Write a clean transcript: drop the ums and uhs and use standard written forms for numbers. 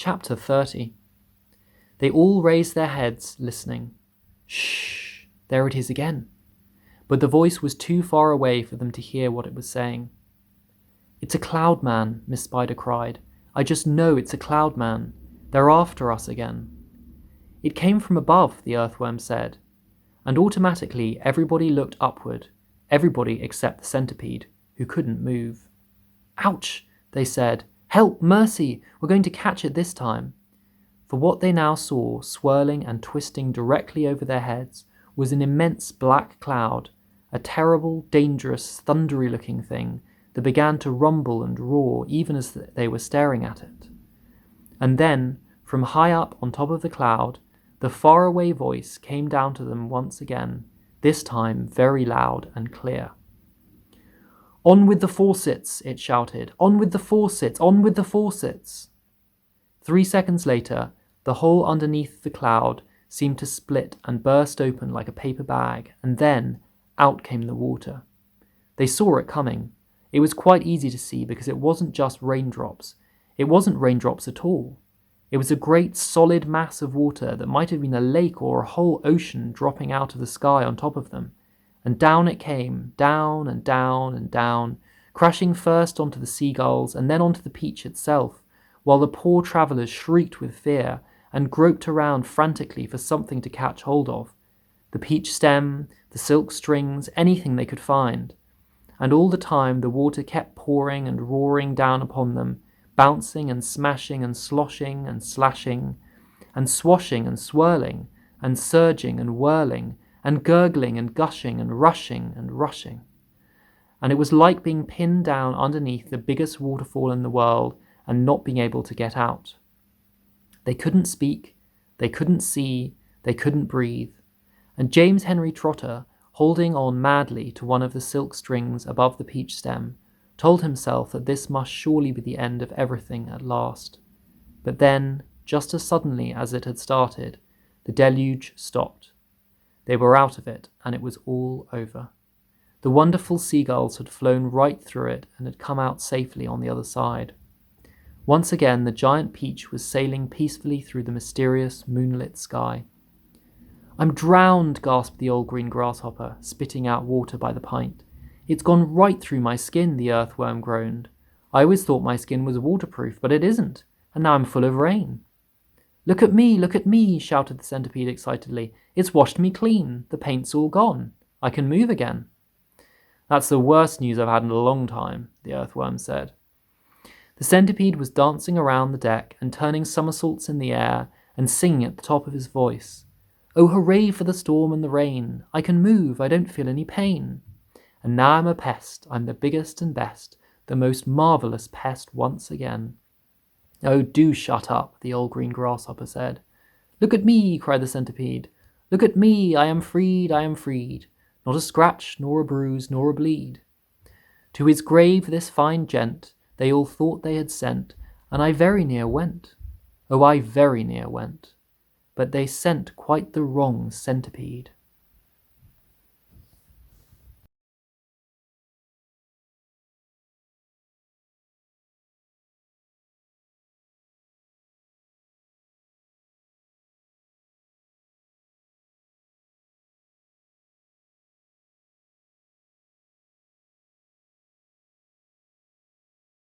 Chapter 30. They all raised their heads, listening. Shh! There it is again. But the voice was too far away for them to hear what it was saying. It's a cloud man, Miss Spider cried. I just know it's a cloud man. They're after us again. It came from above, the earthworm said, and automatically everybody looked upward, everybody except the centipede, who couldn't move. Ouch, they said. Help, mercy, we're going to catch it this time. For what they now saw, swirling and twisting directly over their heads, was an immense black cloud, a terrible, dangerous, thundery-looking thing that began to rumble and roar even as they were staring at it. And then, from high up on top of the cloud, the faraway voice came down to them once again, this time very loud and clear. On with the faucets, it shouted. On with the faucets, on with the faucets. 3 seconds later, the hole underneath the cloud seemed to split and burst open like a paper bag, and then out came the water. They saw it coming. It was quite easy to see because it wasn't just raindrops. It wasn't raindrops at all. It was a great solid mass of water that might have been a lake or a whole ocean dropping out of the sky on top of them. And down it came, down and down and down, crashing first onto the seagulls and then onto the peach itself, while the poor travellers shrieked with fear and groped around frantically for something to catch hold of. The peach stem, the silk strings, anything they could find. And all the time the water kept pouring and roaring down upon them, bouncing and smashing and sloshing and slashing, and swashing and swirling, and surging and whirling, and gurgling and gushing and rushing and rushing. And it was like being pinned down underneath the biggest waterfall in the world and not being able to get out. They couldn't speak, they couldn't see, they couldn't breathe, and James Henry Trotter, holding on madly to one of the silk strings above the peach stem, told himself that this must surely be the end of everything at last. But then, just as suddenly as it had started, the deluge stopped. They were out of it, and it was all over. The wonderful seagulls had flown right through it and had come out safely on the other side. Once again, the giant peach was sailing peacefully through the mysterious, moonlit sky. I'm drowned, gasped the old green grasshopper, spitting out water by the pint. It's gone right through my skin, the earthworm groaned. I always thought my skin was waterproof, but it isn't, and now I'm full of rain. Look at me, shouted the centipede excitedly. It's washed me clean. The paint's all gone. I can move again. That's the worst news I've had in a long time, the earthworm said. The centipede was dancing around the deck and turning somersaults in the air and singing at the top of his voice. Oh, hooray for the storm and the rain. I can move, I don't feel any pain. And now I'm a pest, I'm the biggest and best, the most marvellous pest once again. Oh, do shut up, the old green grasshopper said. Look at me, cried the centipede. Look at me, I am freed, I am freed. Not a scratch, nor a bruise, nor a bleed. To his grave this fine gent they all thought they had sent, and I very near went. Oh, I very near went. But they sent quite the wrong centipede.